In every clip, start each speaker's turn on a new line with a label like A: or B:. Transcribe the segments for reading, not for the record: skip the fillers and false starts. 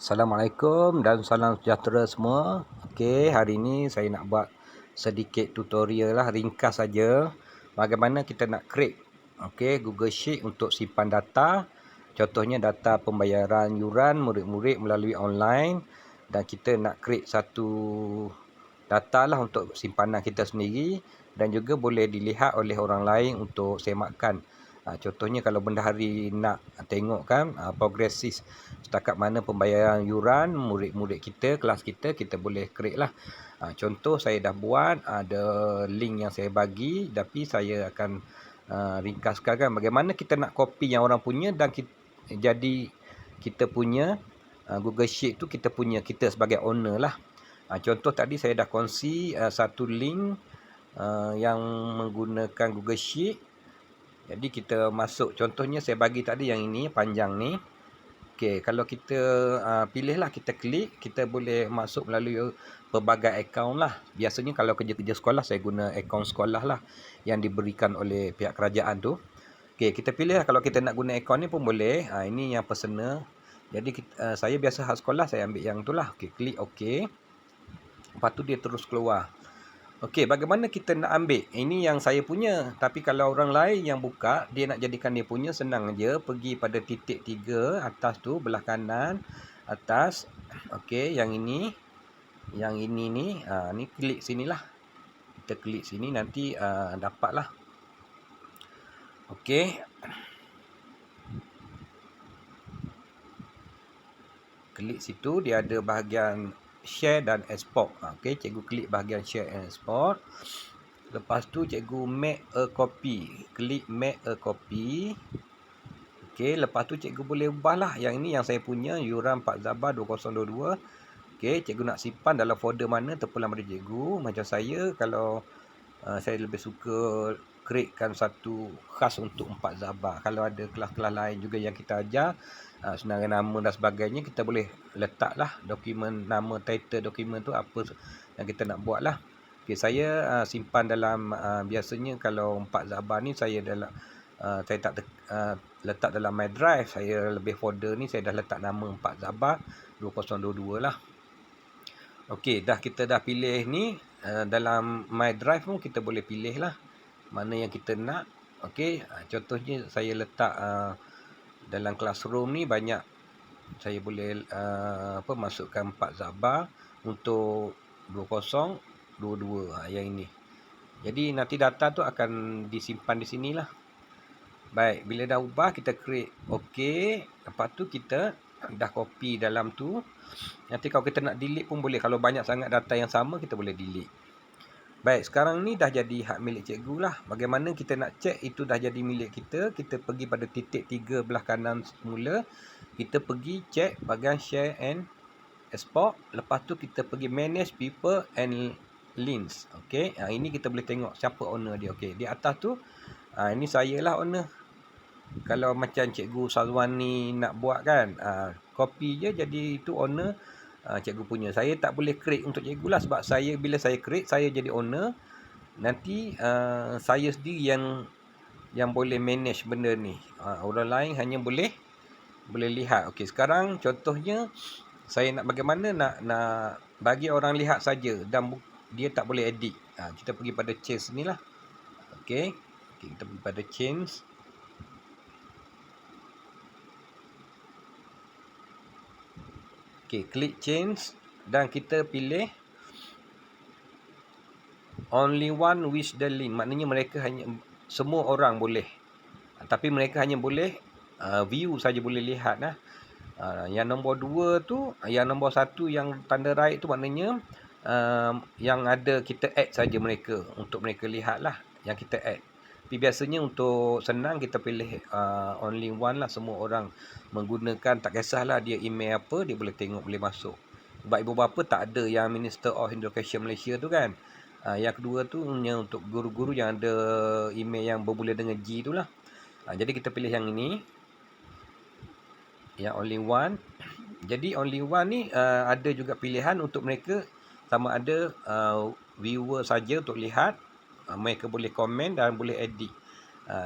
A: Assalamualaikum dan salam sejahtera semua. Okey, hari ini saya nak buat sedikit tutorial lah, ringkas saja bagaimana kita nak create Google Sheet untuk simpan data. Contohnya data pembayaran yuran murid-murid melalui online, dan kita nak create satu data lah untuk simpanan kita sendiri dan juga boleh dilihat oleh orang lain untuk semakan. Contohnya kalau bendahari nak tengok kan progresif setakat mana pembayaran yuran murid-murid kita, kelas kita boleh create lah. Contoh saya dah buat, ada link yang saya bagi, tapi saya akan ringkaskan kan bagaimana kita nak copy yang orang punya dan jadi kita punya Google Sheet tu kita punya, kita sebagai owner lah. Contoh tadi saya dah kongsi satu link yang menggunakan Google Sheet. Jadi kita masuk, contohnya saya bagi tadi yang ini panjang ni. Okey, kalau kita pilihlah, kita klik, kita boleh masuk melalui pelbagai akaun lah. Biasanya kalau kerja-kerja sekolah saya guna akaun sekolah lah yang diberikan oleh pihak kerajaan tu. Okey, kita pilih lah, kalau kita nak guna akaun ni pun boleh. Ini yang personal. Jadi saya biasa hak sekolah, saya ambil yang tu lah. Okey, klik okey. Lepas tu dia terus keluar. Okey, bagaimana kita nak ambil? Ini yang saya punya. Tapi kalau orang lain yang buka, dia nak jadikan dia punya, senang je. Pergi pada titik 3 atas tu, belah kanan atas. Okey, yang ini. Yang ini ni, ni klik sinilah. Kita klik sini, nanti dapatlah. Okey. Klik situ, dia ada bahagian share dan export. Okey, cikgu klik bahagian share and export. Lepas tu cikgu make a copy. Klik make a copy. Okey, lepas tu cikgu boleh ubahlah. Yang ini yang saya punya, yuran 4 Zabah 2022. Okey, cikgu nak simpan dalam folder mana terpulang pada cikgu. Macam saya, kalau saya lebih suka createkan satu khas untuk 4 Zabah. Kalau ada kelas-kelas lain juga yang kita ajar, senarai nama dan sebagainya, kita boleh letaklah dokumen, nama, title dokumen tu apa yang kita nak buat lah. Okey, saya simpan dalam biasanya kalau 4 Zabah ni saya saya tak letak dalam my drive. Saya lebih folder ni saya dah letak nama 4 Zabah 2022 lah. Okey, kita dah pilih ni, dalam my drive pun kita boleh pilih lah mana yang kita nak. Okey, contohnya saya letak dalam classroom ni banyak, saya boleh masukkan 4 Zabah untuk 2022 yang ini. Jadi nanti data tu akan disimpan di sinilah. Baik, bila dah ubah kita create okey. Lepas tu kita dah copy dalam tu. Nanti kalau kita nak delete pun boleh. Kalau banyak sangat data yang sama, kita boleh delete. Baik, sekarang ni dah jadi hak milik cikgu lah. Bagaimana kita nak check itu dah jadi milik kita? Kita pergi pada titik 3 belah kanan semula. Kita pergi check bahagian share and export. Lepas tu kita pergi manage people and links. Okey, ini kita boleh tengok siapa owner dia. Okey, di atas tu ini saya lah owner. Kalau macam cikgu Sazwan ni nak buat kan, copy je jadi itu owner cikgu punya. Saya tak boleh create untuk cikgu lah, sebab saya, bila saya create, saya jadi owner. Nanti saya sendiri yang boleh manage benda ni. Orang lain hanya boleh lihat. Okey, sekarang contohnya saya nak bagaimana nak bagi orang lihat saja dan dia tak boleh edit. Kita pergi pada change ni lah. Okey, kita pergi pada change. Okey, klik change dan kita pilih only one with the link. Maknanya mereka hanya, semua orang boleh, tapi mereka hanya boleh view saja, boleh lihat lah. Yang nombor 2 tu, yang nombor 1 yang tanda right tu maknanya yang ada kita add saja mereka, untuk mereka lihat lah yang kita add. Tapi biasanya untuk senang kita pilih only one lah. Semua orang menggunakan, tak kisahlah dia email apa, dia boleh tengok, boleh masuk. Sebab ibu bapa tak ada yang Minister of Education Malaysia tu kan. Yang kedua tu untuk guru-guru yang ada email yang bermula dengan G tu lah. Jadi kita pilih yang ini, yang only one. Jadi only one ni ada juga pilihan untuk mereka, sama ada viewer saja untuk lihat, mereka boleh komen dan boleh edit.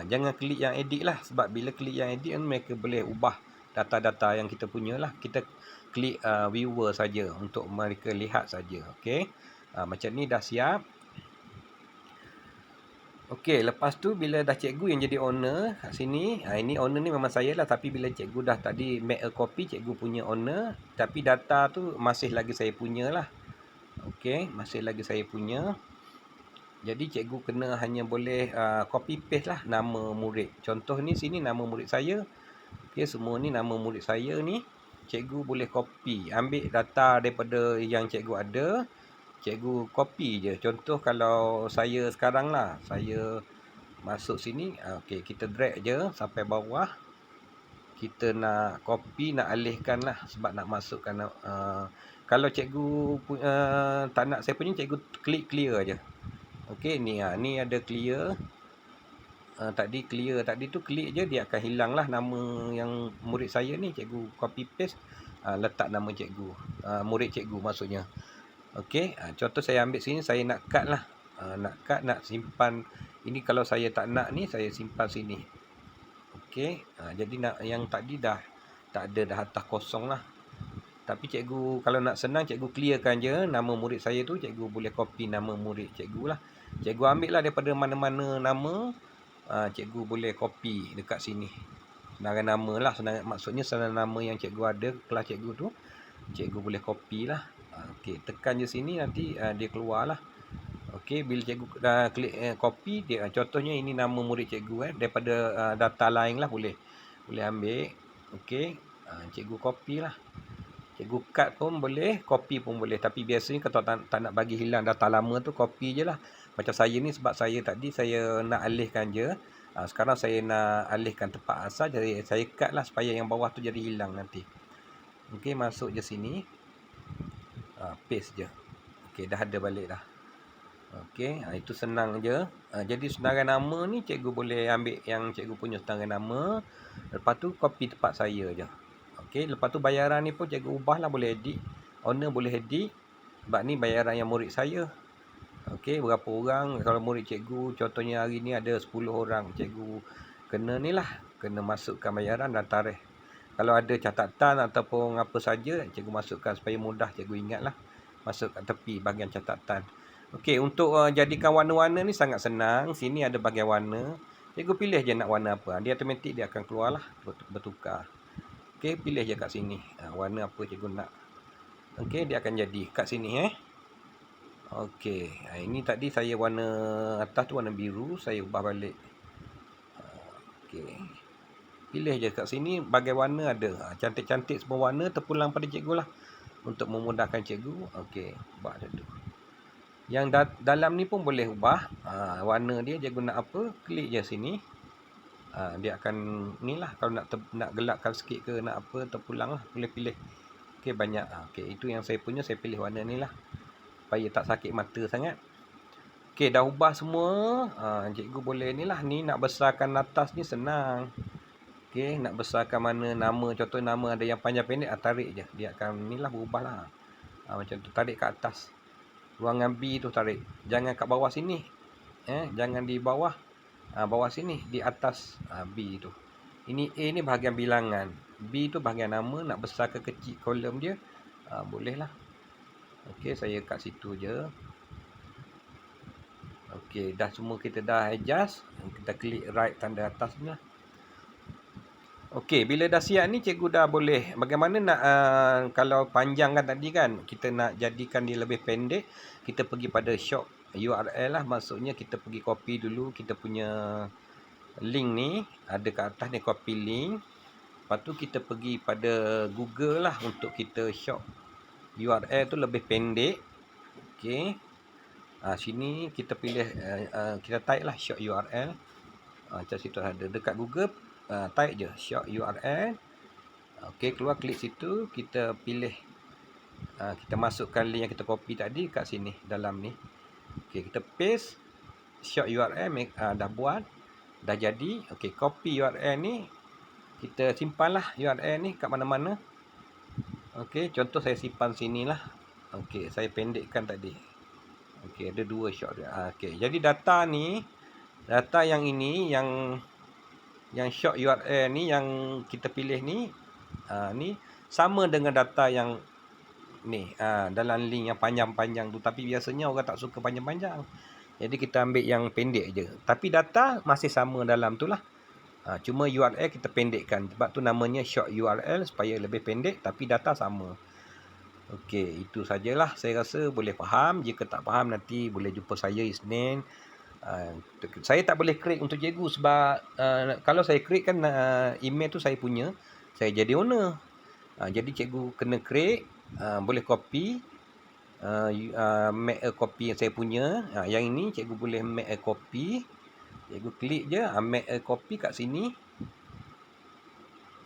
A: Jangan klik yang edit lah, sebab bila klik yang edit mereka boleh ubah data-data yang kita punya lah. Kita klik viewer saja untuk mereka lihat saja. Okey. Macam ni dah siap. Okey, lepas tu bila dah cikgu yang jadi owner kat sini, ini owner ni memang saya lah, tapi bila cikgu dah tadi make a copy, cikgu punya owner, tapi data tu masih lagi saya punya lah. Okey, masih lagi saya punya. Jadi cikgu kena hanya boleh copy paste lah nama murid. Contoh ni sini nama murid saya. Okey, semua ni nama murid saya ni. Cikgu boleh copy, ambil data daripada yang cikgu ada. Cikgu copy je. Contoh kalau saya sekarang lah, saya masuk sini, okey, kita drag je sampai bawah. Kita nak copy, nak alihkan lah sebab nak masukkan. Kalau cikgu tak nak saya punya, cikgu klik clear je. Okey, ni ni ada clear. Tadi clear, tadi tu klik je dia akan hilang lah nama yang murid saya ni. Cikgu copy paste, letak nama cikgu, murid cikgu maksudnya. Okey, contoh saya ambil sini, saya nak cut lah. Nak cut, nak simpan. Ini kalau saya tak nak ni, saya simpan sini. Okey, jadi yang tadi dah tak ada, dah atas kosong lah. Tapi cikgu kalau nak senang, cikgu clearkan je nama murid saya tu, cikgu boleh copy nama murid cikgu lah. Cikgu ambil lah daripada mana-mana nama, cikgu boleh copy dekat sini. Senarai nama lah, maksudnya senarai nama yang cikgu ada kelas cikgu tu, cikgu boleh copy lah. Okey, tekan je sini, nanti dia keluar lah. Okey, bila cikgu klik copy, dia contohnya ini nama murid cikgu daripada data lain lah, boleh ambil. Okey, cikgu copy lah. Cikgu cut pun boleh, copy pun boleh. Tapi biasanya kalau tak nak bagi hilang data lama tu, copy je lah. Macam saya ni, sebab saya tadi saya nak alihkan je. Sekarang saya nak alihkan tempat asal, jadi saya cut lah supaya yang bawah tu jadi hilang nanti. Okey, masuk je sini. Paste je. Okey, dah ada balik dah. Okey, itu senang je. Jadi senarai nama ni cikgu boleh ambil yang cikgu punya senarai nama. Lepas tu copy tempat saya je. Okey, lepas tu bayaran ni pun cikgu ubah lah, boleh edit. Owner boleh edit. Sebab ni bayaran yang murid saya. Okey, berapa orang. Kalau murid cikgu, contohnya hari ni ada 10 orang. Cikgu kena ni lah, kena masukkan bayaran dan tarikh. Kalau ada catatan ataupun apa saja, cikgu masukkan supaya mudah cikgu ingat lah. Masuk kat tepi bahagian catatan. Okey, untuk jadikan warna-warna ni sangat senang. Sini ada bahagian warna. Cikgu pilih je nak warna apa. Dia automatik dia akan keluar lah, bertukar. Okey, pilih je kat sini. Warna apa cikgu nak. Okey, dia akan jadi kat sini Okey, ini tadi saya warna atas tu warna biru, saya ubah balik. Okey. Pilih je kat sini, bagai warna ada. Cantik-cantik semua warna terpulang pada cikgu lah. Untuk memudahkan cikgu. Okey, ubah je tu. Yang dalam ni pun boleh ubah. Warna dia cikgu nak apa, klik je sini. Dia akan ni lah, kalau nak gelapkan sikit ke nak apa, terpulang lah, boleh pilih. Okey, banyak. Okey, itu yang saya punya, saya pilih warna ni lah, supaya tak sakit mata sangat. Okey, dah ubah semua. Cikgu boleh ni lah, ni nak besarkan atas ni senang. Okey, nak besarkan mana nama, contoh nama ada yang panjang pendek, tarik je, dia akan ni lah, berubah lah. Macam tu, tarik kat atas. Ruangan B tu tarik, jangan kat bawah sini. Jangan di bawah. Bawah sini, di atas B tu. Ini A ni bahagian bilangan, B tu bahagian nama. Nak besar ke kecil kolom dia, boleh lah. Okey, saya kat situ je. Okey, dah semua kita dah adjust. Kita klik right tanda atas ni lah. Okey, bila dah siap ni, cikgu dah boleh. Bagaimana nak, kalau panjangkan tadi kan, kita nak jadikan dia lebih pendek, kita pergi pada short URL lah. Maksudnya kita pergi copy dulu kita punya link ni, ada kat atas ni, copy link. Lepas tu kita pergi pada Google lah untuk kita short URL tu lebih pendek. Okey. Sini kita pilih, kita type lah short URL. Macam situ ada dekat Google, type je short URL. Okey, keluar, klik situ, kita pilih, kita masukkan link yang kita copy tadi kat sini dalam ni. Okey, kita paste short URL, dah buat, dah jadi. Okey, copy URL ni, kita simpanlah URL ni kat mana-mana. Okey, contoh saya simpan sinilah. Okey, saya pendekkan tadi. Okey, ada dua short dia. Okey, jadi data ni, data yang ini, yang short URL ni yang kita pilih ni, Ni sama dengan data yang ni dalam link yang panjang-panjang tu, tapi biasanya orang tak suka panjang-panjang. Jadi kita ambil yang pendek je. Tapi data masih sama dalam tu lah. Cuma URL kita pendekkan. Sebab tu namanya short URL supaya lebih pendek tapi data sama. Okey, itu sajalah saya rasa boleh faham. Jika tak faham nanti boleh jumpa saya Isnin. Saya tak boleh create untuk cikgu sebab kalau saya create kan email tu saya punya. Saya jadi owner. Jadi cikgu kena create, boleh copy, make a copy yang saya punya. Yang ini cikgu boleh make a copy. Cikgu klik je, make a copy kat sini.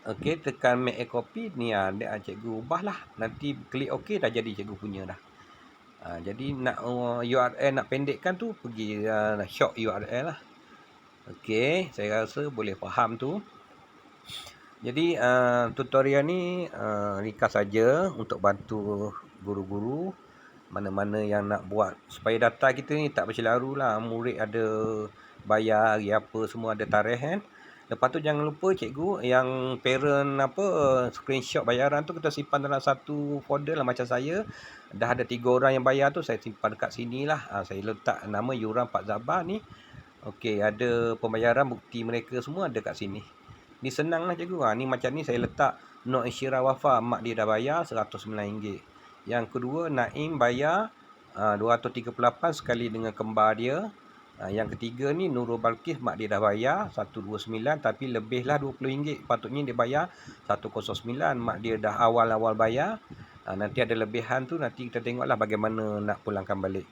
A: Okey, tekan make a copy ni cikgu ubahlah. Nanti klik OK dah jadi cikgu punya dah. Jadi nak URL nak pendekkan tu pergi short URL lah. Okey, saya rasa boleh faham tu. Jadi tutorial ni ringkas saja untuk bantu guru-guru mana-mana yang nak buat supaya data kita ni tak bercelaru lah. Murid ada bayar hari apa semua ada tarikh kan. Lepas tu jangan lupa cikgu yang parent screenshot bayaran tu kita simpan dalam satu folder lah macam saya. Dah ada 3 orang yang bayar tu saya simpan dekat sini lah. Saya letak nama yuran Pak Zabar ni. Okey, ada pembayaran bukti mereka semua ada kat sini. Ni senang lah cikgu. Ni macam ni saya letak Nok Isyirah Wafa, mak dia dah bayar RM109. Yang kedua Naim bayar 238 sekali dengan kembar dia. Yang ketiga ni Nurul Balkis, mak dia dah bayar 129 tapi lebihlah RM20. Patutnya dia bayar 109, mak dia dah awal-awal bayar. Nanti ada lebihan tu nanti kita tengoklah bagaimana nak pulangkan balik.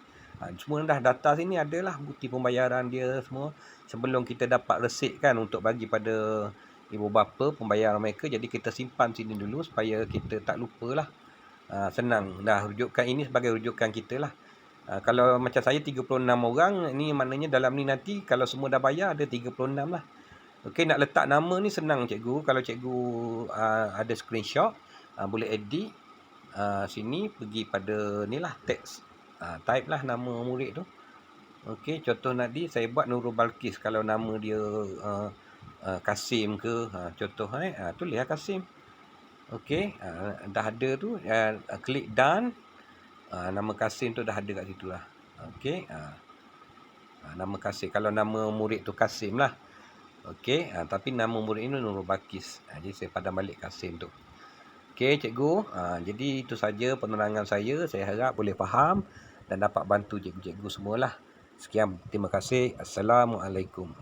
A: Semua dah data sini adalah bukti pembayaran dia semua. Sebelum kita dapat resit kan untuk bagi pada ibu bapa pembayaran mereka, jadi kita simpan sini dulu supaya kita tak lupalah. Senang. Dah rujukan ini sebagai rujukan kita lah. Kalau macam saya 36 orang, ni maknanya dalam ni nanti kalau semua dah bayar ada 36 lah. Okey, nak letak nama ni senang cikgu. Kalau cikgu ada screenshot, boleh edit. Sini pergi pada ni lah teks. Type lah nama murid tu. Okey, contoh tadi saya buat Nurul Balkis. Kalau nama dia Kasim ke, contoh tulis lah Kasim. Okey, dah ada tu, klik done. Nama Kasim tu dah ada kat situ lah. Okey, nama Kasim. Kalau nama murid tu Kasim lah. Okey, tapi nama murid ni Nurul Balkis. Jadi saya padam balik Kasim tu. Okey cikgu, jadi itu saja penerangan saya. Saya harap boleh faham dan dapat bantu cikgu-cikgu semualah. Sekian, terima kasih. Assalamualaikum.